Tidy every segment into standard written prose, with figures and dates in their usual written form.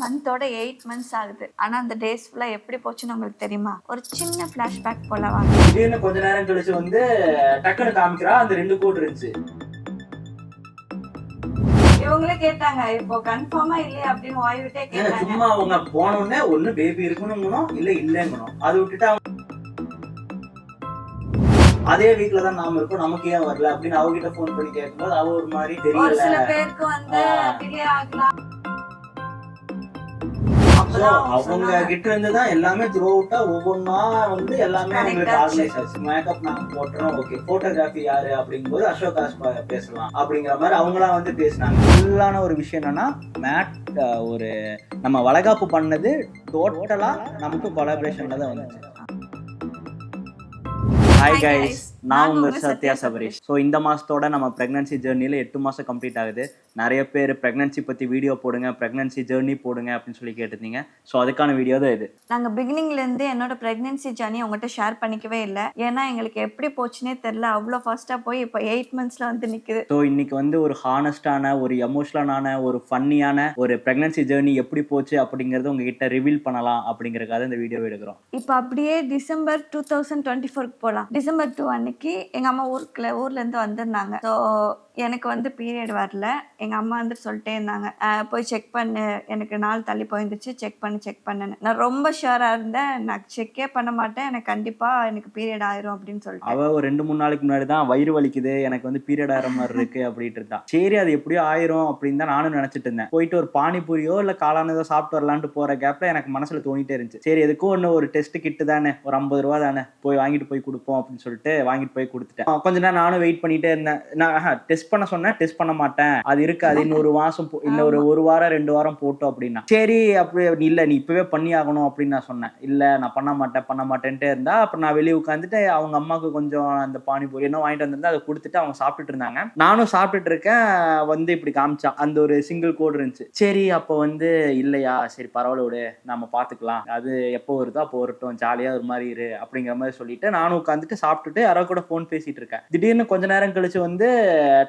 மந்தோட 8 months ஆகுது. ஆனா அந்த டேஸ் ஃபுல்லா எப்படி போச்சுன்னு உங்களுக்கு தெரியுமா? ஒரு சின்ன ஃபிளாஷ்பேக் போல வாங்க. திடீர்னு கொஞ்ச நேரம் கழிச்சு வந்து டக்குன்னு காமிக்கிறா அந்த 2 கோட் இருந்துச்சு. இவங்களே கேட்டாங்க இப்போ கன்ஃபார்மா இல்லையா அப்படின்னு வாய் விட்டே கேட்டாங்க. சும்மா அவங்க போன உடனே ஒண்ணு பேபி இருக்கணும்ங்கணும் இல்ல இல்லங்கணும். அது விட்டுட்டு அதே வீக்ல தான் நாம இருக்கோம், நமக்கு ஏன் வரல அப்படின்னு அவகிட்ட போன் பண்ணி கேட்கும்போது அவ ஒரு மாதிரி தெரியல. ஒரு சில பேருக்கு வந்து டிலே ஆகலாம். அவங்க கிட்ட இருந்து தான் எல்லாமே த்ரூ அவுட்டா ஒவ்வொன்னா வந்து எல்லாமே உங்களுக்கு ஆர்கனைஸ் ஆச்சு. மேக்கப் நாங்க போட்டுறோம், ஓகே. போட்டோகிராஃபி யாரு அப்படிங்கும்போது அசோகாஸ் பேசலாம் அப்படிங்கிற மாதிரி அவங்களாம் வந்து பேசினாங்க. ஃபுல்லான ஒரு விஷயம் என்னன்னா மேட் ஒரு நம்ம வளகாப்பு பண்ணது டோட்டலா நமக்கு கொலாபரேஷன்ல தான் வந்துச்சு. ஹாய் கைஸ், நான் உங்க சத்யா சபரீஷ். ஸோ இந்த மாதத்தோட நம்ம ப்ரெக்னன்சி ஜேர்னியில் 8 மாதம் கம்ப்ளீட் ஆகுது. நிறைய பேர் ப்ரெக்னன்சி பற்றி வீடியோ போடுங்க, ப்ரெக்னன்சி ஜேர்னி போடுங்க அப்படின்னு சொல்லி கேட்டிருந்தீங்க. ஸோ அதுக்கான வீடியோ தான் இது. நாங்கள் பிகினிங்லேருந்து என்னோட ப்ரெக்னன்சி ஜேர்னி உங்கள்கிட்ட ஷேர் பண்ணிக்கவே இல்லை. ஏன்னா எங்களுக்கு எப்படி போச்சுன்னே தெரில. அவ்வளோ ஃபாஸ்ட்டாக போய் இப்போ 8 months வந்து நிற்குது. ஸோ இன்னைக்கு வந்து ஒரு ஹானஸ்டான, ஒரு எமோஷனலான, ஒரு ஃபன்னியான ஒரு ப்ரெக்னன்சி ஜேர்னி எப்படி போச்சு அப்படிங்கிறது உங்ககிட்ட ரிவீல் பண்ணலாம் அப்படிங்கிறதுக்காக இந்த வீடியோ எடுக்கிறோம். இப்போ அப்படியே டிசம்பர் 2024 போகலாம். டிசம்பர் 2 அன்னைக்கு எங்கள் அம்மா ஊர்லேருந்து வந்திருந்தாங்க. ஸோ எனக்கு வந்து பீரியட் வரல. எங்கள் அம்மா வந்து சொல்லிட்டே இருந்தாங்க, போய் செக் பண்ணு, எனக்கு நாள் தள்ளி போயிருந்துச்சு, செக் பண்ணுன்னு. நான் ரொம்ப ஷுவராக இருந்தேன், நான் செக்கே பண்ண மாட்டேன், எனக்கு கண்டிப்பாக எனக்கு பீரியட் ஆயிரும் அப்படின்னு சொல்லிட்டு. அவள் ஒரு 2-3 நாளைக்கு முன்னாடி தான் வயிறு வலிக்குது, எனக்கு வந்து பீரியட் ஆகிற மாதிரி இருக்கு அப்படின்ட்டு இருந்தான். சரி அது எப்படியோ ஆயிரும் அப்படின்னு தான் நானும் நினச்சிட்டு இருந்தேன். போயிட்டு ஒரு பானிபூரியோ இல்லை காளானதோ சாப்பிட்டு வரலான்ட்டு போகிற கேப்பில் எனக்கு மனசில் தோணிட்டே இருந்துச்சு, சரி எதுக்கும் ஒன்று ஒரு டெஸ்ட் கிட்டு தானே, ஒரு 50 ரூபா தானே, போய் வாங்கிட்டு போய் கொடுப்போம் அப்படின்னு சொல்லிட்டு வாங்கிட்டு போய் கொடுத்துட்டேன். கொஞ்ச நேரம் நானும் வெயிட் பண்ணிட்டே இருந்தேன். நான் டெஸ்ட் பண்ண சொன்னேன், டெஸ்ட் பண்ண மாட்டேன், அது இருக்காது, இன்னொரு மாசம் இல்ல ஒரு வாரம் 2 வாரம் போட்டோம் அப்படின்னா. சரி அப்படி இல்ல நீ இப்பவே பண்ணி ஆகணும் அப்படின்னு நான் சொன்னேன். இல்ல நான் பண்ண மாட்டேன்ட்டே இருந்தா அப்புறம் நான் வெளியே உட்காந்துட்டு அவங்க அம்மாவுக்கு கொஞ்சம் அந்த பானிபூரி என்ன வாங்கிட்டு வந்திருந்தா அதை கொடுத்துட்டு அவங்க சாப்பிட்டுட்டு இருந்தாங்க. நானும் சாப்பிட்டுட்டு இருக்கேன். வந்து இப்படி காமிச்சான், அந்த ஒரு சிங்கிள் கோட் இருந்துச்சு. சரி அப்போ வந்து இல்லையா, சரி பரவாயில்ல விடு, நம்ம பாத்துக்கலாம், அது எப்போ வருதோ அப்போ வரட்டும், ஜாலியா ஒரு மாதிரி இரு அப்படிங்கிற மாதிரி சொல்லிட்டு நானும் உட்காந்துட்டு சாப்பிட்டுட்டு யாரோ கூட போன் பேசிட்டு இருக்கேன். திடீர்னு கொஞ்ச நேரம் கழிச்சு வந்து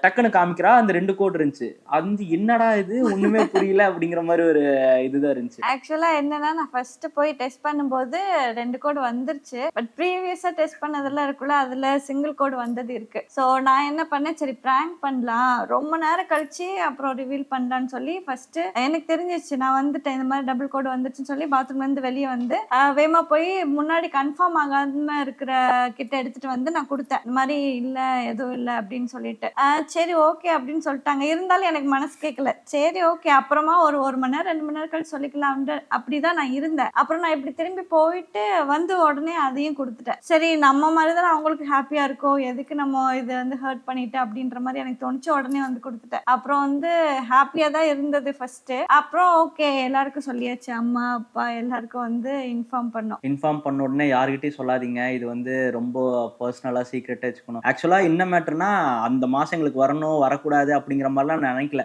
டக்குன்னு காமிக்கிறா அந்த 2 கோட் இருந்துச்சு. அது என்னடா இது ஒண்ணுமே புரியல அப்படிங்கிற மாதிரி ஒரு இதுதான் இருந்துச்சு. ஆக்சுவலா என்னன்னா, நான் ஃபர்ஸ்ட் போய் டெஸ்ட் பண்ணும்போது 2 கோட் வந்துருச்சு. பட் ப்ரீவியஸா டெஸ்ட் பண்ணதெல்லாம் இருக்குல்ல, அதுல சிங்கிள் கோட் வந்தது இருக்கு. ஸோ நான் என்ன பண்ணேன், சரி பிராங்க் பண்ணலாம், ரொம்ப நேரம் கழிச்சு அப்புறம் ரிவீல் பண்ணலான்னு சொல்லி ஃபர்ஸ்ட் எனக்கு தெரிஞ்சிச்சு, நான் வந்துட்டேன் இந்த மாதிரி டபுள் கோட் வந்துச்சுன்னு சொல்லி பாத்ரூம்ல இருந்து வெளியே வந்து வேகமா போய் முன்னாடி கன்ஃபார்ம் ஆகாம இருக்கிற கிட்ட எடுத்துட்டு வந்து நான் கொடுத்தேன். இந்த மாதிரி இல்ல எதுவும் இல்லை அப்படின்னு சொல்லிட்டு. சரி ஓகே அப்படின்னு சொல்லிட்டாங்க. இருந்தாலும் எனக்கு மனசு கேட்கல. சரி ஓகே அப்புறமா ஒரு மணி நேரம் 2 மணி நேரம் கழிச்சு சொல்லிக்கலாம் அப்படிதான் நான் இருந்தேன். அப்புறம் நான் இப்படி திரும்பி போயிட்டு வந்து உடனே அதையும் கொடுத்துட்டேன். சரி நம்ம மாதிரிதான் அவங்களுக்கு ஹாப்பியா இருக்கும், எதுக்கு நம்ம இதை வந்து ஹர்ட் பண்ணிட்டு அப்படின்ற மாதிரி எனக்கு தோணுச்சு. உடனே வந்து கொடுத்துட்டேன். அப்புறம் வந்து ஹாப்பியா தான் இருந்தது ஃபர்ஸ்ட். அப்புறம் ஓகே எல்லாருக்கும் சொல்லியாச்சு, அம்மா அப்பா எல்லாருக்கும் வந்து இன்ஃபார்ம் பண்ண உடனே யாருக்கிட்டையும் சொல்லாதீங்க, இது வந்து ரொம்ப பர்சனலா சீக்ரெட்டா வச்சுக்கணும். ஆக்சுவலா என்ன மேட்டர்னா, அந்த மாசம் எங்களுக்கு வரணும் வரக்கூடாது அப்படிங்கிற மாதிரிலாம் நான் நினைக்கல.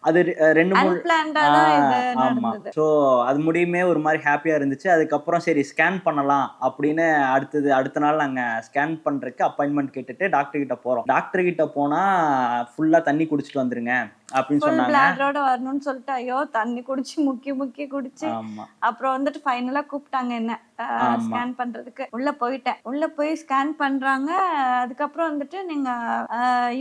அது 2-3 ஆமா. ஸோ அது முடியுமே ஒரு மாதிரி ஹாப்பியா இருந்துச்சு. அதுக்கப்புறம் சரி ஸ்கேன் பண்ணலாம் அப்படின்னு அடுத்த நாள் நாங்க ஸ்கேன் பண்றதுக்கு அப்பாயின்மெண்ட் கேட்டுட்டு டாக்டர் கிட்ட போறோம். டாக்டர் கிட்ட போனா ஃபுல்லா தண்ணி குடிச்சிட்டு வந்துருங்க அப்படின்னு சொன்னாங்க. பிளாடரோட வரணும்னு சொல்லிட்டு ஐயோ தண்ணி குடிச்சு முக்கி குடிச்சு அப்புறம் வந்துட்டு ஃபைனலா கூப்பிட்டாங்க என்ன ஸ்கேன் பண்றதுக்கு. உள்ள போய் ஸ்கேன் பண்றாங்க. அதுக்கப்புறம் வந்துட்டு நீங்க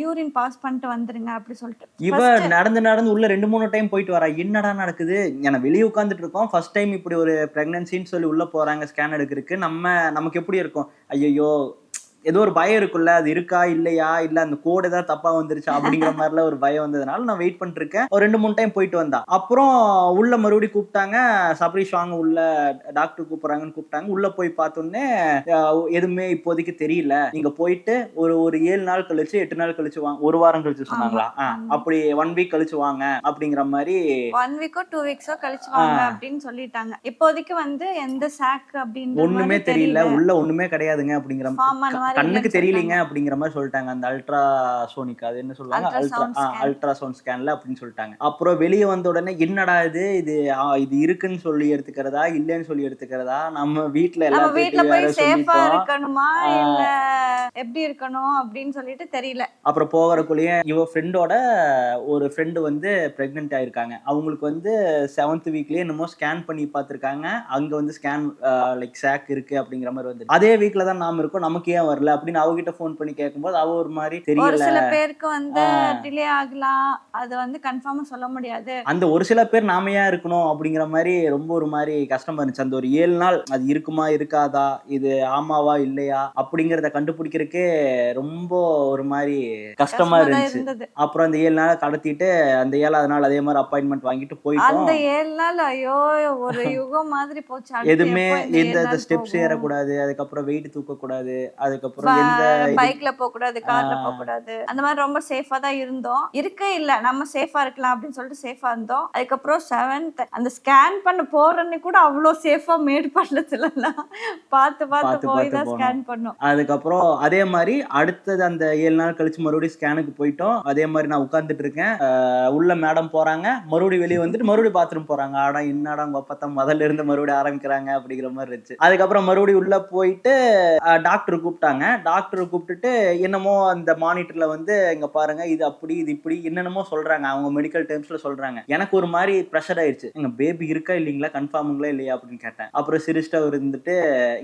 யூரின் பாஸ் பண்ணிட்டு வந்துருங்க அப்படி சொல்லிட்டு இவ நடந்து உள்ள 2-3 டைம் போயிட்டு வரா. என்னடா நடக்குது, ஏன்னா வெளியே உட்காந்துட்டு இருக்கோம், ஃபர்ஸ்ட் டைம் இப்படி ஒரு பிரெக்னன்சின்னு சொல்லி உள்ள போறாங்க ஸ்கேன் எடுக்கிறதுக்கு. நமக்கு எப்படி இருக்கும், ஐயோ ஏதோ ஒரு பயம் இருக்குல்ல, அது இருக்கா இல்லையா, இல்ல அந்த கோடு ஏதாவது தப்பா வந்துருச்சா அப்படிங்கிற மாதிரிலாம் ஒரு பயம் வந்ததுனால நான் வெயிட் பண்ணிட்டு இருக்கேன். ஒரு 2-3 டைம் போயிட்டு வந்தா. அப்புறம் உள்ள மறுபடியும் கூப்பிட்டாங்க, சபரீஷ் வாங்க உள்ள, டாக்டர் கூப்பிடுறாங்கன்னு கூப்பிட்டாங்க. உள்ள போய் பார்த்தோன்னே எதுவுமே இப்போதைக்கு தெரியல, நீங்க போயிட்டு ஒரு 7 நாள் கழிச்சு 8 நாள் கழிச்சு வாங்க, ஒரு வாரம் கழிச்சு சொன்னாங்களா, அப்படி 1 வீக் கழிச்சு வாங்க அப்படிங்கிற மாதிரி. 1 வீக்கோ 2 வீக்ஸோ கழிச்சு வாங்க அப்படின்னு சொல்லிட்டாங்க. இப்போதைக்கு வந்து எந்த சாக் அப்படின்னு ஒண்ணுமே தெரியல, உள்ள ஒண்ணுமே கிடையாதுங்க அப்படிங்கிற மாதிரி கண்ணுக்கு இல்லைன்னு தெரியலீங்க சொல்லிட்டாங்க. அப்படிங்கிற மாதிரி சொல்லிட்டாங்க. அந்த அல்ட்ரா சோனிக் அது என்ன சொல்லுவாங்க, அல்ட்ராசவுண்ட் ஸ்கேன். அல்ட்ராசவுண்ட் ஸ்கேன்ல அப்படின்னு சொல்லிட்டாங்க. அப்புறம் வெளியே வந்த உடனே என்னடா இது இது இது இருக்குன்னு சொல்லி எடுத்துக்கிறதா இல்லைன்னு சொல்லி எடுத்துக்கிறதா, நம்ம வீட்ல நம்ம வீட்ல எல்லாத்திட்டையும் போய் வேற சேஃபா சொல்லிட்டோம். இருக்கணுமா இல்ல ஆஹ் எப்படி இருக்கணும் அப்படின்னு சொல்லிட்டு தெரியல. அப்புறம் போகிறக்குள்ளேயே இவ ஃப்ரெண்டோட ஒரு ஃப்ரெண்டு வந்து பிரெக்னென்ட் ஆயிருக்காங்க. அவங்களுக்கு வந்து 7th வீக்லயே என்னமோ ஸ்கேன் பண்ணி பார்த்திருக்காங்க. அங்க வந்து ஸ்கேன் லைக் சாக் இருக்கு அப்படிங்கிற மாதிரி வந்து அதே வீக்ல தான் நாம இருக்கோம், நமக்கு ஏன் வரல அப்படின்னு அவகிட்ட ஃபோன் பண்ணி கேட்கும்போது அவ ஒரு மாதிரி ஒரு தெரியல. சில பேருக்கு வந்து ஆஹ் டிலே ஆகலாம், அது வந்து கன்ஃபார்மா சொல்ல முடியாது. அந்த ஒரு சில பேர் நாம ஏன் இருக்கணும் அப்படிங்கிற மாதிரி ரொம்ப ஒரு மாதிரி கஷ்டமா இருந்துச்சு. அந்த ஒரு 7 நாள் அது இருக்குமா இருக்காதா, இது ஆமாவா இல்லையா அப்படிங்கிறத கண்டுபிடிக்கிறதுக்கே ரொம்ப ஒரு மாதிரி கஷ்டமா கஷ்டமா தான் இருந்துச்சு. இருந்தது. அப்புறம் அந்த 7 நாளை கடத்திட்டு அந்த 7வது நாள் அதே மாதிரி அப்பாயின்மெண்ட் வாங்கிட்டு அந்த போயிட்டோம். 7 நாள் ஐயோ ஒரு யுகம் மாதிரி போச்சு. அடுத்து எதுவுமே எப்போ இந்த 7 எந்த நாள் ஸ்டெப்ஸ் போகும்? ஏறக்கூடாது, அதுக்கப்புறம் வெயிட் தூக்கக்கூடாது, அதுக்கப்புறம் எந்த இது பைக்ல போக கூடாது, கார்ல போக ஆஹ் கூடாது. அந்த மாதிரி ரொம்ப சேஃபா தான் இருந்தோம். இருக்கே இல்ல நம்ம சேஃபா இருக்கலாம் அப்படின்னு சொல்லிட்டு சேஃபா இருந்தோம். அதுக்கப்புறம் 7th அந்த ஸ்கேன் பண்ண போறன்னு கூட அவ்வளோ சேஃபா மேடு பள்ளத்துல எல்லாம் பார்த்து பார்த்து பார்த்து போய் பார்த்து தான் போனோம். ஸ்கேன் பண்ணோம். அதுக்கப்புறம் அதே மாதிரி அடுத்தது அந்த 7 நாள் கழிச்சு மறுபடியும் ஸ்கேனுக்கு போயிட்டோம். அதே மாதிரி நான் உட்கார்ந்துட்டு இருக்கேன். உள்ள மேடம் போறாங்க, மறுபடியும் வெளியே வந்துட்டு மறுபடியும் பாத்ரூம் போறாங்க. ஆடா என்னடா உங்க அப்பா தான் முதல்ல இருந்து மறுபடியும் ஆரம்பிக்கிறாங்க அப்படிங்கிற மாதிரி இருந்துச்சு. அதுக்கப்புறம் மறுபடியும் உள்ள போயிட்டு டாக்டர் கூப்பிட்டாங்க. டாக்டர் கூப்பிட்டுட்டு என்னமோ அந்த மானிட்டர்ல வந்து இங்க பாருங்க இது அப்படி இது இப்படி என்னென்னமோ சொல்றாங்க. அவங்க மெடிக்கல் டேர்ம்ஸ்ல சொல்றாங்க. எனக்கு ஒரு மாதிரி ப்ரெஷர் ஆயிடுச்சு. எங்க பேபி இருக்கா இல்லீங்களா, கன்ஃபார்முங்களா இல்லையா அப்படின்னு கேட்டேன். அப்புறம் சிரிஸ்டா அவர் இருந்துட்டு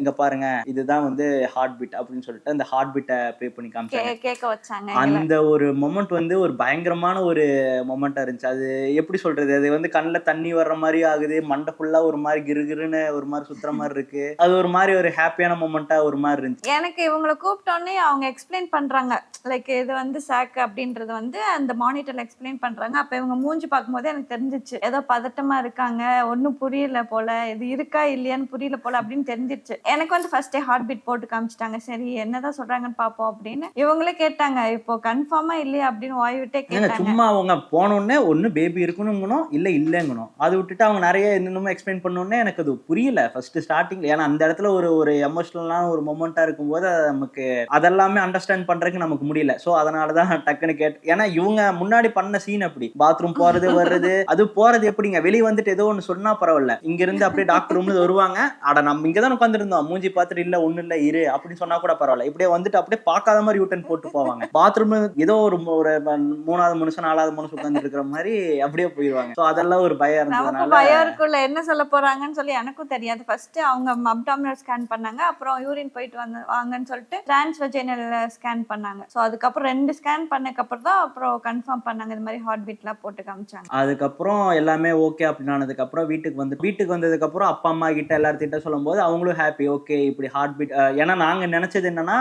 இங்க பாருங்க இதுதான் வந்து ஹார்ட் பீட் அப்படின்னு சொல்லிட்டு அந்த ஹார்ட் பீட்டை ப்ளே பண்ணி காமிச்சாங்க. கேட்க வச்சாங்க எங்களை. அந்த ஒரு மொமெண்ட் வந்து ஒரு பயங்கரமான ஒரு மொமெண்டா இருந்துச்சு. அது எப்படி சொல்றது, அது வந்து கண்ணுல தண்ணி வர்ற மாதிரி ஆகுது, மண்டை ஃபுல்லா ஒரு மாதிரி கிருகிருன்னு ஒரு மாதிரி சுத்துற மாதிரி இருக்கு. அது ஒரு மாதிரி ஒரு ஹாப்பியான மொமெண்டா ஒரு மாதிரி இருந்துச்சு. எனக்கு இவங்களை கூப்பிட்டோன்னே அவங்க எக்ஸ்பிளைன் பண்றாங்க, லைக் இது வந்து சாக் அப்படின்றது வந்து அந்த மானிட்டர்ல எக்ஸ்பிளைன் பண்றாங்க. அப்ப இவங்க மூஞ்சி பார்க்கும்போது எனக்கு தெரிஞ்சிச்சு ஏதோ பதட்டமா இருக்காங்க, ஒன்னும் புரியல போல, இது இருக்கா இல்லையான்னு புரியல போல அப்படின்னு தெரிஞ்சிருச்சு. எனக்கு வந்து ஃபர்ஸ்டே ஹார்ட் பீட் போட்டு காமிச்சிட்டாங்க. சரி என்னதான் சொல்றாங்கன்னு பாப்போம் அப்படின்னு இவங்களே கேட்டாங்க, இப்போ கன்ஃபார்மா இல்லையா அப்படின்னு வாய் விட்டே கேட்டாங்க. சும்மா அவங்க போனோடனே ஒண்ணு பேபி இருக்கணுங்கணும் இல்ல இல்லங்கணும், அது விட்டுட்டு அவங்க நிறைய என்னென்னமோ எக்ஸ்பிளைன் பண்ணோடனே எனக்கு அது புரியல ஃபர்ஸ்ட் ஸ்டார்டிங். ஏன்னா அந்த இடத்துல ஒரு ஒரு எமோஷனலான ஒரு மொமெண்டா இருக்கும்போது நமக்கு அதெல்லாமே அண்டர்ஸ்டாண்ட் பண்றதுக்கு நமக்கு முடியல. சோ அதனாலதான் டக்குன்னு ஏன்னா இவங்க முன்னாடி பண்ண சீன் அப்படி பாத்ரூம் போறது வர்றது, அது போறது எப்படிங்க வெளியே வந்துட்டு ஏதோ ஒண்ணு சொன்னா பரவாயில்ல, இங்க இருந்து அப்படியே டாக்டர் ரூம்ல வருவாங்க, அட நம்ம இங்கதான் உட்கார்ந்து இருந்தோம் மூஞ்சி பார்த்துட்டு இல்ல ஒண்ணு இல்ல இரு அப்படின்னு சொன்னா கூட பரவாயில்ல, இப்படியே வந்துட்டு அப்படியே பார்க்காத மாதிரி யூட்டன் போட்டு போவாங்க. பாத்ரூம் ஏதோ ஒரு 3வது மனுஷன் 4வது மனுஷன் உட்கார்ந்து இருக்கிற மாதிரி அப்படியே போயிருவாங்க. சோ அதெல்லாம் ஒரு பயம் நமக்கு இருந்ததுனால பயம் இருக்குல்ல என்ன சொல்ல போறாங்கன்னு சொல்லி எனக்கும் தெரியாது. ஃபர்ஸ்ட் அவங்க அப்டாமினல் ஸ்கேன் பண்ணாங்க, அப்புறம் யூரின் போயிட்டு வாங்கன்னு சொல்லிட்டு டிரான்ஸ்வஜைனல் ஸ்கேன் பண்ணாங்க. ஸோ அதுக்கப்புறம் 2 ஸ்கேன் பண்ணதுக்கு அப்புறம் தான் அப்புறம் கன்ஃபார்ம் பண்ணாங்க, இந்த மாதிரி ஹார்ட் பீட்லாம் போட்டு காமிச்சாங்க. அதுக்கப்புறம் எல்லாமே ஓகே அப்படின்னு ஆனதுக்கு அப்புறம் வீட்டுக்கு வந்ததுக்கு அப்புறம் அப்பா அம்மா கிட்ட எல்லார்த்திட்ட சொல்லும் போது அவங்களும் ஹாப்பி. ஓகே இப்படி ஹார்ட் பீட், ஏன்னா நாங்க நினைச்சது என்னன்னா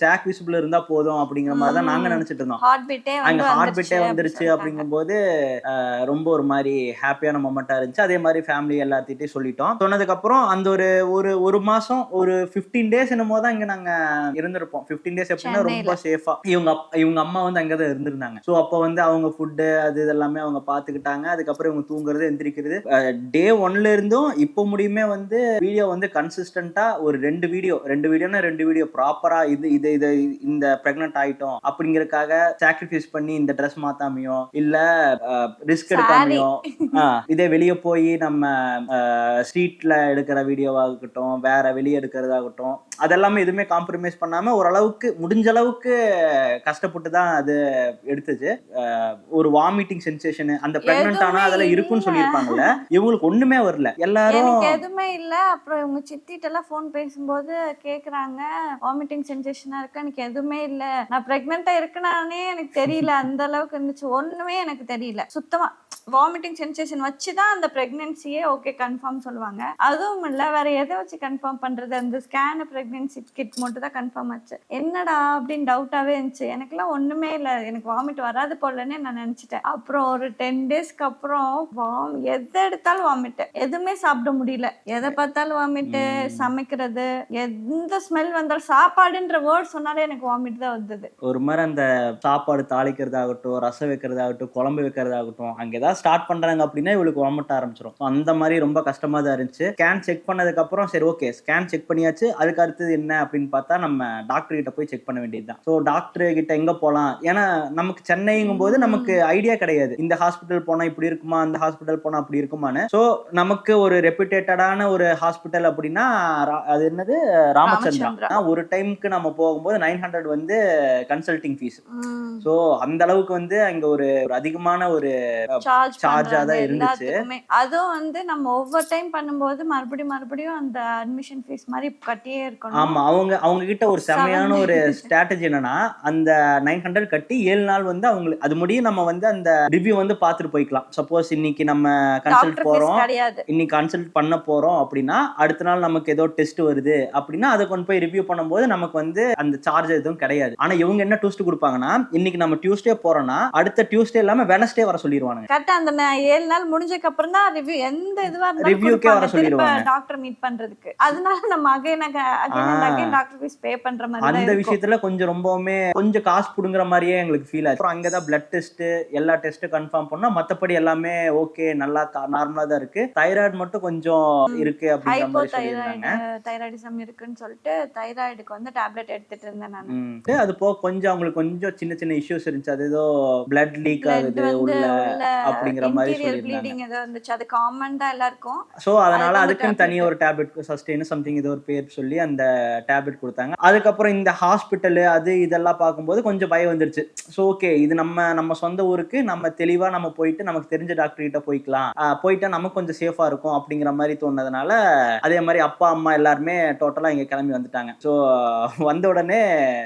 சாக் விசிபிள் இருந்தா போதும் அப்படிங்கிற மாதிரி தான் நாங்க நினைச்சிட்டு இருந்தோம். ஹார்ட் பீட்டே அங்க ஹார்ட் பீட்டே வந்துருச்சு வந்துருச்சு அப்படின்னு அப்படிங்கும்போது ரொம்ப ஒரு மாதிரி ஹாப்பியான மொமெண்டா இருந்துச்சு. அதே மாதிரி ஃபேமிலி எல்லாத்திட்டையும் சொல்லிட்டோம். சொன்னதுக்கு அப்புறம் அந்த ஒரு ஒரு ஒரு மாசம் ஒரு 15 டேஸ் என்னமோ தான் இங்க நாங்க இருந்திருப்போம். 15 டேஸ் எப்படின்னா ரொம்ப சேஃபா இவங்க அம்மா வந்து அங்கதான் இருந்திருந்தாங்க. சோ அப்ப வந்து அவங்க ஃபுட்டு அது இதெல்லாமே அவங்க பாத்துக்கிட்டாங்க. அதுக்கப்புறம் இவங்க தூங்குறது எந்திரிக்கிறது டே 1ல இருந்தும் இப்போ முடியுமே வந்து வீடியோ வந்து கன்சிஸ்டன்டா ஒரு 2 வீடியோ ப்ராப்பரா இது இது இது இந்த பிரெக்னன்ட் ஆயிட்டோம் அப்படிங்கறதுக்காக சாக்ரிஃபைஸ் பண்ணி இந்த ட்ரெஸ் மாத்தாமையோ இல்ல ரிஸ்க் எடுக்காமையோ இதே வெளியே போய் நம்ம ஸ்ட்ரீட்ல எடுக்கிற வீடியோவாகட்டும் வேற வெளியே எடுக்கிறதாகட்டும் அதெல்லாமே எதுவுமே காம்ப்ரமைஸ் பண்ணாம ஓரளவுக்கு முடிஞ்ச அளவுக்கு கஷ்டப்பட்டு தான் அது எடுத்துச்சு. ஒரு வாமிட்டிங் சென்சேஷன் அந்த பிரெக்னன்ட் ஆனா அதெல்லாம் இருக்குன்னு சொல்லியிருப்பாங்கல்ல, இவங்களுக்கு ஒண்ணுமே வரல. எல்லாரும் எதுவுமே இல்ல. அப்புறம் இவங்க சித்திட்ட எல்லாம் போன் பேசும்போது கேக்குறாங்க, வாமிட்டிங் சென்சேஷனா இருக்கு, எனக்கு எதுவுமே இல்ல, நான் பிரெக்னெண்டா இருக்கனானே எனக்கு தெரியல, அந்த அளவுக்கு இருந்துச்சு, ஒண்ணுமே எனக்கு தெரியல சுத்தமா. வாமிட்டிங் சென்சேஷன் வச்சுதான் அந்த பிரெக்னன்சியே ஓகே கன்ஃபார்ம் சொல்லுவாங்க. அதுவும் இல்ல வேற எதை வச்சு கன்ஃபார்ம் பண்றது, அந்த ஸ்கேன் பிரெக்னன்சி கிட் மட்டும் தான் கன்ஃபார்ம் ஆச்சு. என்னடா அப்படின்னு டவுட்டாவே இருந்துச்சு. எனக்குலாம் ஒண்ணுமே இல்ல, எனக்கு வாமிட் வராது போலன்னு நான் நினைச்சிட்டேன். அப்புறம் ஒரு 10 டேஸ்க்கு அப்புறம் எதை எடுத்தாலும் வாமிட், எதுவுமே சாப்பிட முடியல, எதை பார்த்தாலும் வாமிட், சமைக்கிறது எந்த ஸ்மெல் வந்தாலும் சாப்பாடுன்ற வேர்ட் சொன்னாலே எனக்கு வாமிட் தான் வந்தது. ஒரு மாதிரி அந்த சாப்பாடு தாளிக்கிறதாகட்டும் ரசம் வைக்கிறதாகட்டும் குழம்பு வைக்கிறதாகட்டும் அங்கேதான் யாராவது ஸ்டார்ட் பண்றாங்க அப்படின்னா இவளுக்கு உமட்ட ஆரம்பிச்சிடும். அந்த மாதிரி ரொம்ப கஷ்டமா தான் இருந்துச்சு. ஸ்கேன் செக் பண்ணதுக்கு அப்புறம் சரி ஓகே ஸ்கேன் செக் பண்ணியாச்சு, அதுக்கு அடுத்தது என்ன அப்படின்னு பார்த்தா நம்ம டாக்டர் கிட்ட போய் செக் பண்ண வேண்டியதுதான். ஸோ டாக்டர் கிட்ட எங்க போலாம், ஏன்னா நமக்கு சென்னைங்கும் போது நமக்கு ஐடியா கிடையாது, இந்த ஹாஸ்பிட்டல் போனா இப்படி இருக்குமா, அந்த ஹாஸ்பிட்டல் போனா அப்படி இருக்குமான்னு. ஸோ நமக்கு ஒரு ரெப்யூட்டேட்டடான ஒரு ஹாஸ்பிட்டல் அப்படின்னா அது என்னது, ராமச்சந்திரா. ஒரு டைமுக்கு நம்ம போகும்போது 900 வந்து கன்சல்டிங் ஃபீஸ். ஸோ அந்த அளவுக்கு வந்து அங்க ஒரு அதிகமான ஒரு சார்ஜா தான் இருந்துச்சு. அதுவும் வந்து நம்ம ஒவ்வொரு டைம் பண்ணும்போது மறுபடியும் அந்த அட்மிஷன் ஃபீஸ் மாதிரி கட்டியே இருக்கணும். ஆமா, அவங்க கிட்ட ஒரு செமையான ஒரு ஸ்ட்ராட்டஜி என்னன்னா, அந்த 900 கட்டி 7 நாள் வந்து அவங்களுக்கு அது முடியும் நம்ம வந்து அந்த ரிவ்யூ வந்து பார்த்துட்டு போய்க்கலாம். சப்போஸ் இன்னைக்கு நம்ம கன்சல்ட் போறோம், இன்னைக்கு கன்சல்ட் பண்ண போறோம் அப்படின்னா அடுத்த நாள் நமக்கு ஏதோ டெஸ்ட் வருது அப்படின்னா அதை கொண்டு போய் ரிவ்யூ பண்ணும்போது நமக்கு வந்து அந்த சார்ஜ் எதுவும் கிடையாது. ஆனா இவங்க என்ன ட்விஸ்ட் கொடுப்பாங்கன்னா, இன்னைக்கு நம்ம டியூஸ்டே போறோம்னா அடுத்த டியூஸ்டே இல்லாம வெனஸ்டே வர சொல்லிடுவாங்க. கரெக்ட்டா அந்த 7 நாள் முடிஞ்சதுக்கு அப்புறம் தான் ரிவ்யூ எந்த இதுவா இருந்தாலும் ரிவ்யூக்கே வர சொல்லிடுவாங்க டாக்டர் மீட் பண்றதுக்கு. அதனால நம்ம அகைன் டாக்டர் ஃபீஸ் பே பண்ற மாதிரி அந்த விஷயத்துல கொஞ்சம் ரொம்பவுமே கொஞ்சம் காசு புடுங்குற மாதிரியே எங்களுக்கு ஃபீல் ஆச்சு. அப்புறம் அங்கதான் பிளட் டெஸ்ட் எல்லா டெஸ்ட் கன்ஃபார்ம் பண்ணா மத்தபடி எல்லாமே ஓகே, நல்லா நார்மலா தான் இருக்கு. தைராய்டு மட்டும் கொஞ்சம் இருக்கு அப்படிங்கிற மாதிரி சொல்லிருந்தாங்க. தைராய்டிசம் இருக்குன்னு சொல்லிட்டு தைராய்டுக்கு வந்து டேப்லெட் எடுத்துட்டு இருந்தேன் நான். அது போக கொஞ்சம் அவங்களுக்கு கொஞ்சம் சின்ன சின்ன இஷ்யூஸ் இருந்துச்சு. அது ஏதோ பிளட் லீக் ஆகுது உள்ள அப்படிங்கிற மாதிரி சொல்லிருந்தாங்க. ஏதோ இருந்துச்சு, அது காமன் தான் எல்லாருக்கும். சோ அதனால அதுக்குன்னு தனியா ஒரு டேப்லெட் சஸ்டெயின் சம்திங் ஏதோ ஒரு பேர் சொல்லி அந்த டேப்லெட் கொடுத்தாங்க. அதுக்கப்புறம் இந்த ஹாஸ்பிட்டல் அது இதெல்லாம் பார்க்கும்போது கொஞ்சம் பயம் வந்துருச்சு. ஸோ ஓகே இது நம்ம சொந்த ஊருக்கு நம்ம தெளிவா நம்ம போயிட்டு நமக்கு தெரிஞ்ச டாக்டர் கிட்ட போய்க்கலாம், போயிட்டா நமக்கு கொஞ்சம் சேஃபா இருக்கும் அப்படிங்கிற மாதிரி தோணுனதுனால அதே மாதிரி அப்பா அம்மா எல்லாருமே டோட்டலா இங்க கிளம்பி வந்துட்டாங்க. ஸோ வந்த உடனே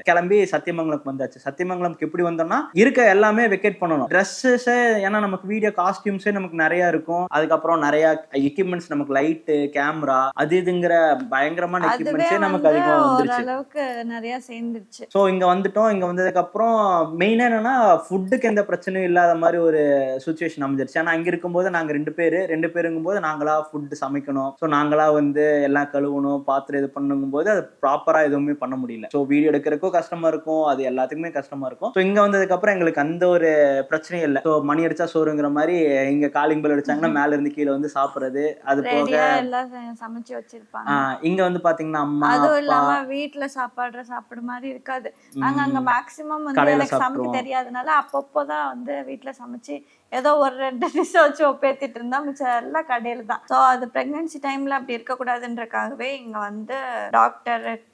கிளம்பி சத்தியமங்கலம் வந்தாச்சு. சத்தியமங்கலம்க்கு எப்படி வந்தோம்னா இருக்க எல்லாமே வெக்கேட் பண்ணணும். ட்ரெஸ்ஸஸ் ஏன்னா நமக்கு வீடியோ காஸ்டியூம்ஸே நமக்கு நிறைய இருக்கும். அதுக்கப்புறம் நிறைய எக்யூப்மெண்ட்ஸ் நமக்கு லைட்டு கேமரா அது இதுங்கிற பயங்கரமான எக்யூப்மெண்ட்ஸே நமக்கு அதிகமா வந்துருச்சு. அளவுக்கு நிறைய சேர்ந்துருச்சு. ஸோ இங்க வந்துட்டோம். இங்க வந்ததுக்கு அப்புறம் மெயினா என்னன்னா ஃபுட்டுக்கு எந்த பிரச்சனையும் இல்லாத மாதிரி ஒரு சுச்சுவேஷன் அமைஞ்சிருச்சு. ஆனா அங்க இருக்கும்போது நாங்க ரெண்டு பேருங்கும் போது நாங்களா ஃபுட் சமைக்கணும். ஸோ நாங்களா வந்து எல்லாம் கழுவணும், பாத்திரம் இது பண்ணுங்கும் போது அது ப்ராப்பரா எதுவுமே பண்ண முடியல. ஸோ வீடியோ எடுக்கிறதுக்கும் கஷ்டமா இருக்கும், அது எல்லாத்துக்குமே கஷ்டமா இருக்கும். ஸோ இங்க வந்ததுக்கு அப்புறம் எங்களுக்கு அந்த ஒரு பிரச்சனையும் இல்லை. ஸோ மணி அடிச்சா சோறுங்கிற மாதிரி இங்க காலிங் பெல் அடிச்சாங்கன்னா மேல இருந்து கீழே வந்து சாப்பிடுறது, அது போக எல்லாம் சமைச்சு வச்சிருப்பாங்க. இங்க வந்து பாத்தீங்கன்னா அம்மா அதுவும் இல்லாம வீட்டுல சாப்பிடு மாதிரி இருக்காது. நாங்க அங்க மேக்சிமம் வந்து எனக்கு சமைக்க தெரியாதனால அப்பப்போதான் வந்து வீட்டுல சமைச்சு ஏதோ ஒரு 2 டிஷ் வச்சு ஒப்பேத்திட்டு இருந்தா மிச்சம் எல்லாம் கடையில தான். ஸோ அது பிரெக்னன்சி டைம்ல அப்படி இருக்கக்கூடாதுன்றக்காகவே இங்க வந்து டாக்டருக்கு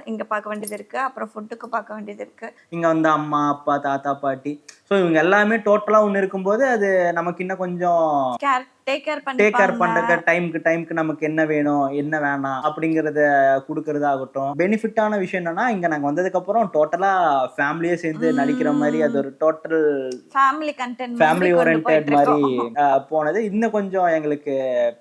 இங்க பார்க்க வேண்டியது இருக்கு, அப்புறம் ஃபுட்டுக்கு பார்க்க வேண்டியது இருக்கு. இங்க வந்து அம்மா அப்பா தாத்தா பாட்டி ஸோ இவங்க எல்லாமே டோட்டலா ஒன்று இருக்கும்போது அது நமக்கு இன்னும் கொஞ்சம் டேக் கேர் பண்ற டைமுக்கு நமக்கு என்ன வேணும் என்ன வேணாம் அப்படிங்கறத கொடுக்கறதாகட்டும். பெனிஃபிட்டான விஷயம் என்னன்னா இங்க நாங்க வந்ததுக்கு அப்புறம் டோட்டலா ஃபேமிலியே சேர்ந்து நடிக்கிற மாதிரி அது ஒரு டோட்டல் ஃபேமிலி ஓரியன்டட் மாதிரி போனது இன்னும் கொஞ்சம் எங்களுக்கு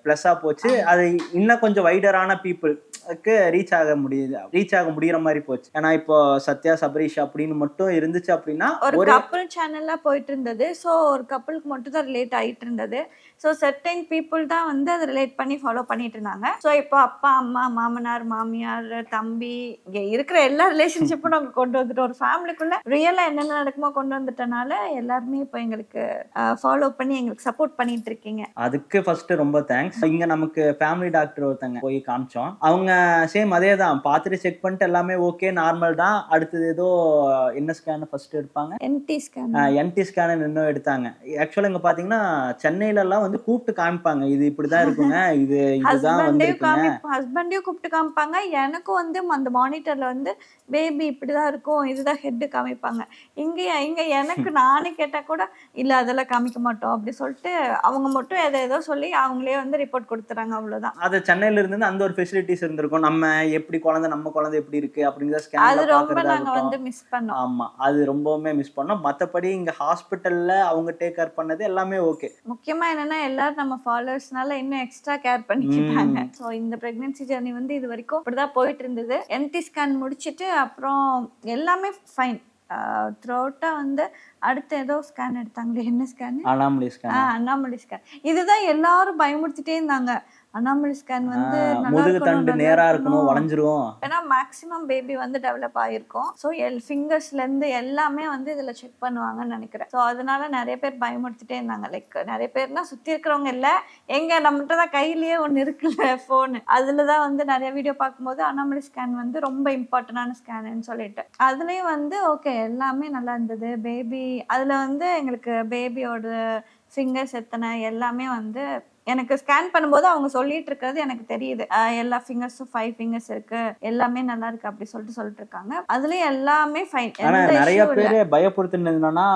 பிளஸ்ஸா போச்சு. அது இன்னும் கொஞ்சம் வைடரான பீப்புளுக்கு ரீச் ஆக முடியற மாதிரி போச்சு. ஏன்னா இப்போ சத்யா சபரீஷ் அப்படின்னு மட்டும் இருந்துச்சு அப்படின்னா ஒரு கப்பல் சேனல்ல போயிட்டு இருந்தது. ஸோ ஒரு கப்பலுக்கு மட்டும் தான் ரிலேட் ஆயிட்டு இருந்தது. ஸோ செர்டைன் பீப்புள் தான் வந்து அதை ரிலேட் பண்ணி ஃபாலோ பண்ணிட்டு இருந்தாங்க. ஸோ இப்போ அப்பா அம்மா மாமனார் மாமியார் தம்பி இங்கே இருக்கிற எல்லா ரிலேஷன்ஷிப்பும் நாங்கள் கொண்டு வந்துட்டோம். ஒரு ஃபேமிலிக்குள்ள ரியலாக என்னென்ன நடக்குமோ கொண்டு வந்துட்டனால எல்லாருமே இப்போ எங்களுக்கு ஃபாலோ பண்ணி எங்களுக்கு சப்போர்ட் பண்ணிட்டு இருக்கீங்க. அதுக்கு ஃபர்ஸ்ட் ரொம்ப தேங்க்ஸ். இங்க நமக்கு ஃபேமிலி டாக்டர் ஒருத்தங்க போய் காமிச்சோம். அவங்க சேம் அதே தான் பார்த்துட்டு செக் பண்ணிட்டு எல்லாமே ஓகே நார்மல் தான். அடுத்தது ஏதோ என்ன ஸ்கேன் ஃபர்ஸ்ட் எடுப்பாங்க, என்டி ஸ்கேன் இன்னும் எடுத்தாங்க. ஆக்சுவலா இங்க பாத்தீங்கன்னா சென்னையில எல்லாம் வந்து கூப்பிட்டு காமிப்பாங்க, இது இப்படிதான் இருக்குங்க, இதுதான் வந்திருக்குங்க. ஹஸ்பண்டையும் கூப்பிட்டு காமிப்பாங்க. எனக்கும் வந்து அந்த மானிட்டர்ல வந்து பேபி இப்படிதான் இருக்கும், இதுதான் ஹெட் காமிப்பாங்க. இங்க எனக்கு நானே கேட்டா கூட இல்ல அதெல்லாம் காமிக்க மாட்டோம் அப்படி சொல்லிட்டு அவங்க மட்டும் ஏதோ சொல்லி அவங்களே வந்து ரிப்போர்ட் கொடுத்துறாங்க, அவ்வளவுதான். அது சென்னையில இருந்து அந்த ஒரு ஃபெசிலிட்டிஸ் இருந்திருக்கும். நம்ம எப்படி நம்ம குழந்தை எப்படி இருக்கு அப்படிங்கிற ஸ்கேன் அது ரொம்ப நாங்க வந்து மிஸ் பண்ணோம். ஆமா அது ரொம்பவுமே மிஸ் பண்ணோம். மத்தபடி இங்க ஹாஸ்பிட்டல்ல அவங்க டேக் கேர் பண்ணது எல்லாமே ஓகே. முக்கியமா என்னன்னா எல்லாரும் நம்ம ஃபாலோவர்ஸ்னால இன்னும் எக்ஸ்ட்ரா கேர் பண்ணிக்கிட்டாங்க. ஸோ இந்த பிரெக்னன்சி ஜர்னி வந்து இது வரைக்கும் இப்படிதான் போயிட்டு இருந்தது. என்டி ஸ்கேன் முடிச்சுட்டு அப்புறம் எல்லாமே ஃபைன். த்ரோட்டா வந்து அடுத்து ஏதோ ஸ்கேன் எடுத்தாங்களே, என்ன scan? Anomaly scan. Anomaly scan. இதுதான் எல்லாரும் பயமுறுத்திட்டே இருந்தாங்க. அனாமலி ஸ்கேன் வந்து நல்லா முதுகு இருக்கணும், தண்டு நல்லா நேரா இருக்கணும், இருக்கணும். வளைஞ்சிரும். ஏன்னா மேக்ஸிமம் பேபி வந்து டெவலப் ஆகிருக்கும். ஸோ ஃபிங்கர்ஸ்ல இருந்து எல்லாமே வந்து இதுல செக் பண்ணுவாங்கன்னு நினைக்கிறேன். ஸோ அதனால நிறைய பேர் பயமுறுத்திட்டே இருந்தாங்க. லைக் நிறைய பேர்னா சுத்தி இருக்கிறவங்க இல்ல, எங்க நம்மகிட்ட தான் கையிலேயே ஒண்ணு இருக்குல்ல போன், அதுலதான் வந்து நிறைய வீடியோ பார்க்கும்போது அனாமலி ஸ்கேன் வந்து ரொம்ப இம்பார்ட்டன்டான ஸ்கேன்னு சொல்லிட்டு அதுலயும் வந்து ஓகே எல்லாமே நல்லா இருந்தது. பேபி அதுல வந்து எங்களுக்கு பேபியோட ஃபிங்கர்ஸ் எத்தனை எல்லாமே வந்து எனக்கு ஸ்கேன் பண்ணும்போது அவங்க சொல்லிட்டு இருக்கிறது எனக்கு தெரியுது. எல்லா ஃபிங்கர்ஸும் 5 ஃபிங்கர்ஸ் இருக்கு, எல்லாமே நல்லா இருக்கு அப்படி சொல்லிட்டு இருக்காங்க. அதுலயும் எல்லாமே ஃபைன், ஆனா எந்த நிறைய இஷ்யூ இல்ல. பேரு பயப்படுத்துனது என்னன்னா,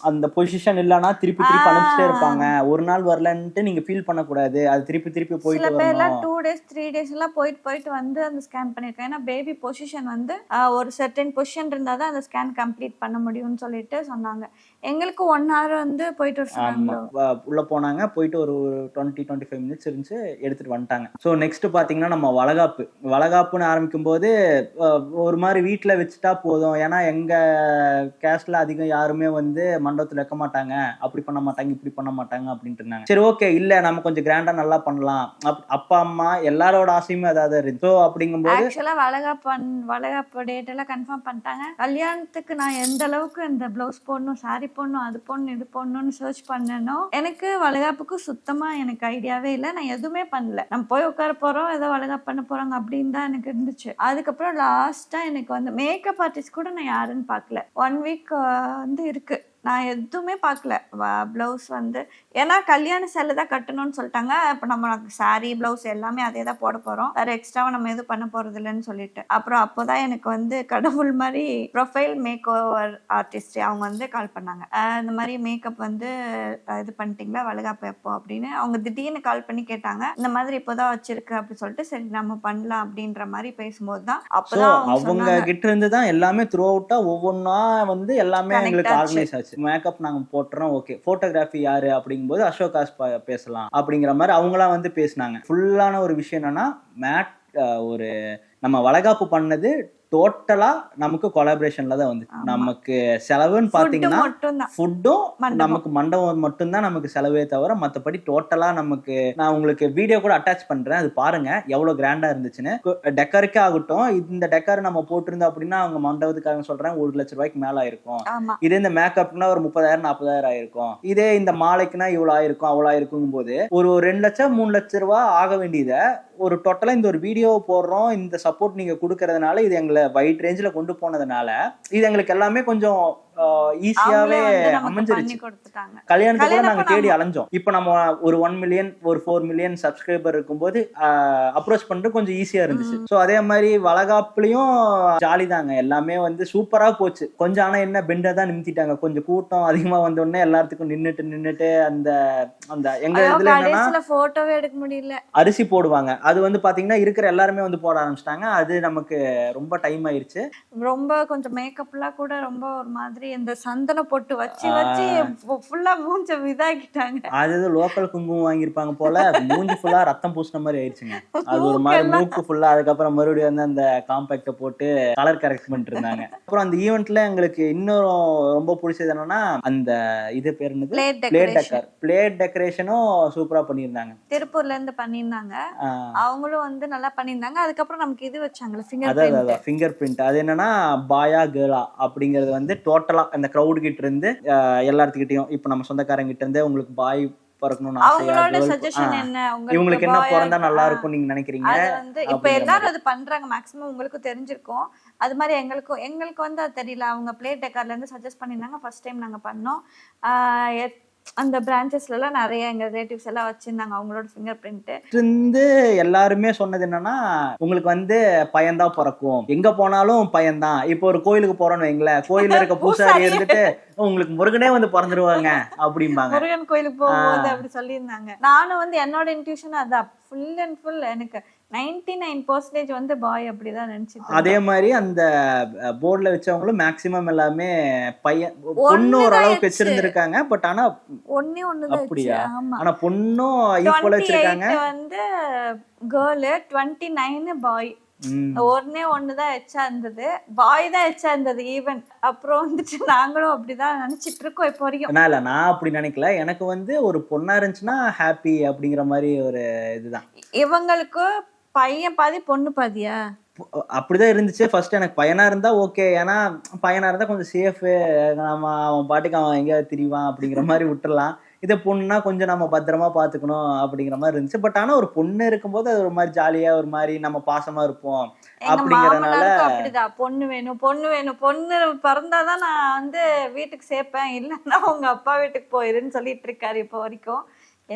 அந்த பொசிஷன் இல்லைன்னா திருப்பி அனுப்பிச்சிட்டே இருப்பாங்க. ஒரு நாள் வரலன்ட்டு நீங்க ஃபீல் பண்ணக்கூடாது, அது திருப்பி சில போயிட்டு பேர்லாம் வரணும். 2 days 3 days எல்லாம் போயிட்டு வந்து அந்த ஸ்கேன் பண்ணிருக்கேன். ஏன்னா பேபி பொசிஷன் வந்து ஒரு சர்டன் பொசிஷன் இருந்தாதான் அந்த ஸ்கேன் கம்ப்ளீட் பண்ண முடியும்னு சொல்லிட்டு சொன்னாங்க. எங்களுக்கு 1 hour வந்து போயிட்டு வர ஆமா, சொன்னாங்க. உள்ள போனாங்க, போயிட்டு ஒரு 20-25 மினிட்ஸ் இருந்துச்சு, எடுத்துட்டு வந்துட்டாங்க. ஸோ நெக்ஸ்ட் பாத்தீங்கன்னா நம்ம வளகாப்புன்னு ஆரம்பிக்கும் போது ஒரு மாதிரி வீட்டுல வச்சுட்டா போதும். ஏன்னா எங்க கேஸ்ட்ல அதிகம் யாருமே வந்து மண்டபத்துல வைக்க மாட்டாங்க, அப்படி பண்ண மாட்டாங்க, இப்படி பண்ண மாட்டாங்க அப்படின்ட்டு இருந்தாங்க. சரி ஓகே, இல்ல நம்ம கொஞ்சம் கிராண்டா நல்லா பண்ணலாம், அப்பா அம்மா எல்லாரோட ஆசையுமே அதாவது இருக்கு. ஸோ அப்படிங்கும்போது ஆக்சுவலா வளகாப்பு டேட் எல்லாம் கன்ஃபார்ம் பண்ணிட்டாங்க. கல்யாணத்துக்கு நான் எந்த அளவுக்கு இந்த பிளவுஸ் போடணும், சாரி போடணும், அது போடணும், இது போடணும்னு சர்ச் பண்ணணும். எனக்கு வளகாப்புக்கு சுத்தமா எனக்கு ஐடியாவே இல்லை. நான் எதுவுமே பண்ணல. நம்ம போய் உட்கார போறோம், ஏதோ வளகாப்பு பண்ண போறாங்க அப்படின்னு தான் எனக்கு இருந்துச்சு. அதுக்கப்புறம் லாஸ்டா எனக்கு வந்து மேக்கப் ஆர்டிஸ்ட் கூட நான் யாருன்னு பார்க்கல. 1 week வந்து இருக்கு, நான் எதுவுமே பார்க்கல. ப்ளவுஸ் வந்து ஏன்னா கல்யாண சேலை தான் கட்டணும்னு சொல்லிட்டாங்க. இப்போ நம்ம சாரி ப்ளவுஸ் எல்லாமே அதே தான் போட போகிறோம், வேறு எக்ஸ்ட்ராவாக நம்ம எதுவும் பண்ண போகிறது இல்லைன்னு சொல்லிட்டு அப்புறம் அப்போதான் எனக்கு வந்து கடவுள் மாதிரி ப்ரொஃபைல் மேக் ஓவர் ஆர்டிஸ்ட் அவங்க வந்து கால் பண்ணாங்க. இந்த மாதிரி மேக்கப் வந்து இது பண்ணிட்டீங்களா, வளகாப்பு எப்போ அப்படின்னு அவங்க திடீர்னு கால் பண்ணி கேட்டாங்க. இந்த மாதிரி இப்போதான் வச்சிருக்கு அப்படின்னு சொல்லிட்டு சரி நம்ம பண்ணலாம் அப்படின்ற மாதிரி பேசும்போது தான் அப்போதான் அவங்க கிட்ட இருந்து தான் எல்லாமே த்ரூ அவுட்டா ஒவ்வொன்னா வந்து எல்லாமே எங்களுக்கு ஆர்கனைஸ் ஆச்சு. மேக்கப் நாங்க போட்டுறோம், ஓகே. போட்டோகிராஃபி யாரு அப்படிங்கும்போது அசோகாஸ் பேசலாம் அப்படிங்கிற மாதிரி அவங்களாம் வந்து பேசினாங்க. ஃபுல்லான ஒரு விஷயம் என்னன்னா ஒரு நம்ம வளகாப்பு பண்ணது டோட்டலா நமக்கு கொலாபரேஷன்ல தான் வந்து நமக்கு செலவுன்னு பாத்தீங்கன்னா ஃபுட்டும் நமக்கு மண்டபம் மட்டும்தான் நமக்கு செலவே தவிர மற்றபடி டோட்டலா நமக்கு நான் உங்களுக்கு வீடியோ கூட அட்டாச் பண்றேன், அது பாருங்க எவ்வளவு கிராண்டா இருந்துச்சுன்னு. டெக்கருக்கே ஆகட்டும், இந்த டெக்கர் நம்ம போட்டிருந்தோம் அப்படின்னா அவங்க மண்டபத்துக்காக சொல்றேன் 1 லட்சம் ரூபாய்க்கு மேல ஆயிருக்கும். இதே இந்த மேக்கப்னா ஒரு 30,000-40,000 ஆயிருக்கும். இதே இந்த மாலைக்குன்னா இவ்வளவு ஆயிருக்கும் அவ்வளவு ஆயிருக்கும் போது ஒரு 2 லட்சம் 3 லட்சம் ரூபாய் ஆக வேண்டியதை ஒரு டோட்டலா இந்த ஒரு வீடியோ போடுறோம், இந்த சப்போர்ட் நீங்க கொடுக்கறதுனால, இது எங்களை வைட் ரேஞ்சில கொண்டு போனதுனால இது எங்களுக்கு எல்லாமே கொஞ்சம் ஈஸியாவே அமைஞ்சிருச்சு. கல்யாணத்துக்கு கூட நாங்க தேடி அலைஞ்சோம். இப்ப நம்ம ஒரு 1 மில்லியன் ஒரு 4 மில்லியன் சப்ஸ்கிரைபர் இருக்கும்போது அப்ரோச் பண்றது கொஞ்சம் ஈஸியா இருந்துச்சு. சோ அதே மாதிரி வளகாப்புலயும் ஜாலி தாங்க, எல்லாமே வந்து சூப்பரா போச்சு. கொஞ்சம் ஆனா என்ன பெண்டை தான் நிமித்திட்டாங்க, கொஞ்சம் கூட்டம் அதிகமா வந்த உடனே எல்லாத்துக்கும் நின்னுட்டு அந்த அந்த எங்க இதுல என்னன்னா போட்டோவே எடுக்க முடியல. அரிசி போடுவாங்க, அது வந்து பாத்தீங்கன்னா இருக்கிற எல்லாருமே வந்து போட ஆரம்பிச்சிட்டாங்க. அது நமக்கு ரொம்ப டைம் ஆயிருச்சு. ரொம்ப கொஞ்சம் மேக்கப்லாம் கூட ரொம்ப ஒரு மாதிரி இந்த சந்தன போட்டு வச்சு ஃபுல்லா மூஞ்ச இதாக்கிட்டாங்க. அது லோக்கல் குங்குமம் வாங்கியிருப்பாங்க போல, மூஞ்சி ஃபுல்லா ரத்தம் பூசின மாதிரி ஆயிடுச்சுங்க. அது ஒரு மாதிரி மூக்கு ஃபுல்லா. அதுக்கப்புறம் மறுபடியும் வந்து அந்த காம்பேக்ட போட்டு கலர் கரெக்ட் பண்ணிட்டு இருந்தாங்க. அப்புறம் அந்த ஈவெண்ட்ல எங்களுக்கு இன்னும் ரொம்ப பிடிச்சது என்னன்னா அந்த இது பேர் என்னது, பிளேட் டெக்கரேஷனும் சூப்பரா பண்ணியிருந்தாங்க. திருப்பூர்ல இருந்து பண்ணியிருந்தாங்க, அவங்களும் வந்து நல்லா பண்ணியிருந்தாங்க. அதுக்கப்புறம் நமக்கு இது வச்சாங்கல்ல ஃபிங்கர் பிரிண்ட். அது என்னன்னா பாயா கேர்ளா அப்படிங்கிறது வந்து டோட்டலா அந்த கிரௌட் கிட்ட இருந்து எல்லாத்துக்கிட்டையும், இப்ப நம்ம சொந்தக்காரங்க கிட்ட இருந்து உங்களுக்கு பாய் பிறக்கணும்னு ஆசையா, இவங்களுக்கு என்ன பிறந்தா நல்லா இருக்கும் நீங்க நினைக்கிறீங்க, இப்ப எல்லாரும் அது பண்றாங்க. மேக்ஸிமம் உங்களுக்கு தெரிஞ்சிருக்கும். அது மாதிரி எங்களுக்கு வந்து அது தெரியல. அவங்க பிளேட் டெக்கர்ல இருந்து சஜஸ்ட் பண்ணிருந்தாங்க. ஃபர்ஸ்ட் டைம் நாங்க பண்ணோம். அந்த பிரான்ச்சஸ்ல எல்லாம் நிறைய எங்க ரிலேட்டிவ்ஸ் எல்லாம் வச்சிருந்தாங்க அவங்களோட ஃபிங்கர் பிரிண்ட். இருந்து எல்லாருமே சொன்னது என்னன்னா, உங்களுக்கு வந்து பையன்தான் பிறக்கும், எங்க போனாலும் பையன்தான். இப்போ ஒரு கோயிலுக்கு போறோம்னு வைங்களேன், கோயில்ல இருக்க பூசாரி இருந்துட்டு உங்களுக்கு முருகனே வந்து பிறந்துருவாங்க அப்படிம்பாங்க. முருகன் கோயிலுக்கு போகும்போது அப்படி சொல்லியிருந்தாங்க. நானும் வந்து என்னோட இன்ட்யூஷன் அதான், ஃபுல் அண்ட் ஃபுல் எனக்கு 99% வந்து பாய் அப்படிதான் நினைச்சிட்டு. அதே மாதிரி அந்த போர்ட்ல வச்சவங்களும் மேக்ஸிமம் எல்லாமே பையன் பொண்ணு ஓரளவுக்கு வச்சிருந்திருக்காங்க. பட் ஆனா ஒண்ணுதான் அப்படியா, ஆனா பொண்ணும் ஈக்குவலா வச்சிருக்காங்க. வந்து கேர்ள், 29 பாய். ஒன்னே ஒண்ணுதான் எச்சா இருந்தது, பாய் தான் எச்சா இருந்தது ஈவன். அப்புறம் வந்துட்டு நாங்களும் அப்படிதான் நினைச்சிட்டு இருக்கோம் இப்போ வரைக்கும். நான் அப்படி நினைக்கல. எனக்கு வந்து ஒரு பொண்ணா இருந்துச்சுன்னா ஹாப்பி அப்படிங்கிற மாதிரி ஒரு இதுதான். இவங்களுக்கு பையன் பாதி பொண்ணு பாதியா? அப்படிதான் இருந்துச்சு ஃபர்ஸ்ட். எனக்கு பையனா இருந்தா ஓகே, ஏன்னா பையனா இருந்தா கொஞ்சம் சேஃபு, நம்ம அவன் பாட்டுக்கு அவன் எங்கேயாவது திரிவான் அப்படிங்கிற மாதிரி விட்டுறலாம். இதை பொண்ணுனா கொஞ்சம் நம்ம பத்திரமா பாத்துக்கணும் அப்படிங்கிற மாதிரி இருந்துச்சு. பட் ஆனா ஒரு பொண்ணு இருக்கும்போது அது ஒரு மாதிரி ஜாலியா, ஒரு மாதிரி நம்ம பாசமா இருப்போம் எங்க அப்படிங்கறதுனால. மாமனாருக்கும் அப்படிதான், பொண்ணு வேணும் பொண்ணு வேணும், பொண்ணு பிறந்தாதான் நான் வந்து வீட்டுக்கு சேர்ப்பேன், இல்லைன்னா உங்க அப்பா வீட்டுக்கு போயிருன்னு சொல்லிட்டு இருக்காரு இப்போ வரைக்கும்.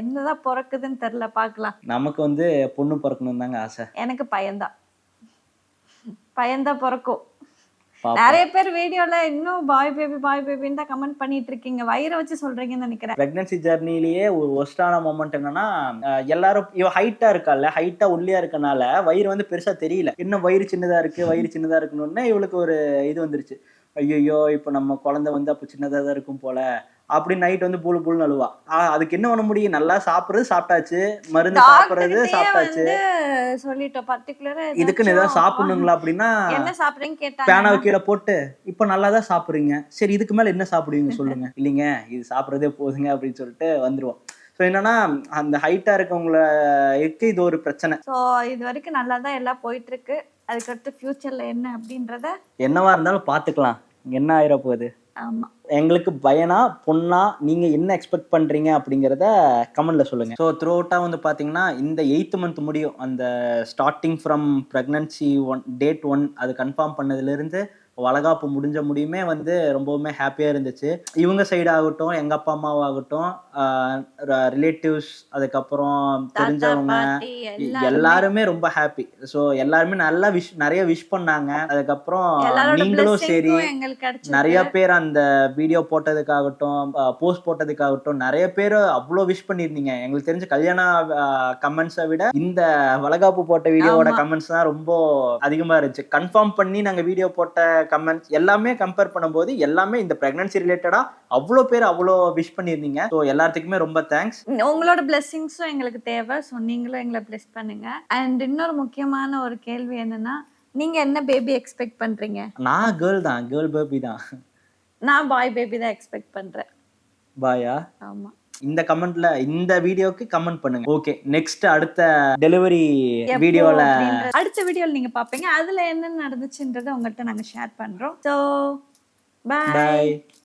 என்னதான் பிறக்குதுன்னு தெரியல, பாக்கலாம். நமக்கு வந்து பொண்ணு பிறக்கணும் தாங்க ஆசை. எனக்கு பையன்தான் பிறக்கும். பாப்போம். நிறைய பேர் வீடியோல இன்னும் பாய் பேபின்னு தான் கமெண்ட் பண்ணிட்டு இருக்கீங்க, வயிறை வச்சு சொல்றீங்கன்னு நினைக்கிறேன். பிரெக்னன்சி ஜர்னிலேயே ஒரு ஒஸ்டான மொமெண்ட் என்னன்னா, எல்லாரும் இவ ஹைட்டா இருக்கால, ஹைட்டா ஒல்லியா இருக்கனால வயிறு வந்து பெருசா தெரியல. இன்னும் வயிறு சின்னதா இருக்கணும்னு இவளுக்கு ஒரு இது வந்துருச்சு. ஐயோ இப்ப நம்ம குழந்தை வந்து அப்ப சின்னதா தான் இருக்கும் போல அப்படின்னு நைட் வந்து புழு புழுன்னு அழுவா. அதுக்கு என்ன பண்ண முடியும், நல்லா சாப்பிடுறது சாப்பிட்டாச்சு, மருந்து சாப்பிடுறது சாப்பிட்டாச்சு, சொல்லிட்டோம் பர்டிகுலரா இதுக்குன்னு ஏதாவது சாப்பிடணுங்களா அப்படின்னா என்ன சாப்பிடுறீங்க கேட்டாங்க. பேனாவை கீழே போட்டு இப்ப நல்லாதான் சாப்பிடுறீங்க, சரி இதுக்கு மேல என்ன சாப்பிடுவீங்க சொல்லுங்க, இல்லைங்க இது சாப்பிடுறதே போதுங்க அப்படின்னு சொல்லிட்டு வந்துருவோம். ஸோ என்னன்னா அந்த ஹைட்டா இருக்கவங்களுக்கு இது ஒரு பிரச்சனை. ஸோ இது வரைக்கும் நல்லா தான் எல்லாம் போயிட்டு இருக்கு. அதுக்கடுத்து ஃபியூச்சர்ல என்ன அப்படின்றத என்னவா இருந்தாலும் பாத்துக்கலாம், என்ன ஆயிர போகுது. ஆமா, எங்களுக்கு பையனா பொண்ணா நீங்க என்ன எக்ஸ்பெக்ட் பண்றீங்க அப்படிங்கிறத கமெண்ட்ல சொல்லுங்க. ஸோ த்ரூ அவுட்டா வந்து பாத்தீங்கன்னா இந்த 8th மந்த் முடியும், அந்த ஸ்டார்டிங் ஃப்ரம் பிரெக்னன்சி டேட் 1 அது கன்ஃபார்ம் பண்ணதுல இருந்து வளகாப்பு முடிஞ்ச முடியுமே வந்து ரொம்பவுமே ஹாப்பியா இருந்துச்சு. இவங்க சைடு ஆகட்டும், எங்க அப்பா அம்மாவாகட்டும், ரிலேட்டிவ்ஸ், அதுக்கப்புறம் தெரிஞ்சவங்க, எல்லாருமே ரொம்ப ஹாப்பி. ஸோ எல்லாருமே நல்லா நிறைய விஷ் பண்ணாங்க. அதுக்கப்புறம் நீங்களும் சரி, நிறைய பேர் அந்த வீடியோ போட்டதுக்காகட்டும், போஸ்ட் போட்டதுக்காகட்டும் நிறைய பேர் அவ்வளோ விஷ் பண்ணியிருந்தீங்க. எங்களுக்கு தெரிஞ்ச கல்யாண கமெண்ட்ஸை விட இந்த வளகாப்பு போட்ட வீடியோவோட கமெண்ட்ஸ் தான் ரொம்ப அதிகமா இருந்துச்சு. கன்ஃபார்ம் பண்ணி நாங்க வீடியோ போட்ட கமெண்ட்ஸ் எல்லாமே கம்பேர் பண்ணும்போது எல்லாமே இந்த பிரெக்னன்சி ரிலேட்டடா அவ்வளோ பேர் அவ்வளோ விஷ் பண்ணியிருந்தீங்க. ஸோ எல்லாத்துக்குமே ரொம்ப தேங்க்ஸ். உங்களோட பிளெஸிங்ஸும் எங்களுக்கு தேவை. ஸோ நீங்களும் எங்களை பிளெஸ் பண்ணுங்க. அண்ட் இன்னொரு முக்கியமான ஒரு கேள்வி என்னன்னா, நீங்க என்ன பேபி எக்ஸ்பெக்ட் பண்றீங்க? நான் கேர்ள் பேபி தான். நான் பாய் பேபி தான் எக்ஸ்பெக்ட் பண்றேன். பாயா? ஆமா. இந்த கமெண்ட்ல இந்த வீடியோக்கு கமெண்ட் பண்ணுங்க. ஓகே, நெக்ஸ்ட் அடுத்த டெலிவரி வீடியோல, அடுத்த வீடியோல நீங்க பாப்பீங்க. அதுல என்ன நடந்துச்சுன்றதை உங்கள்கிட்ட நாங்க ஷேர் பண்றோம். So by.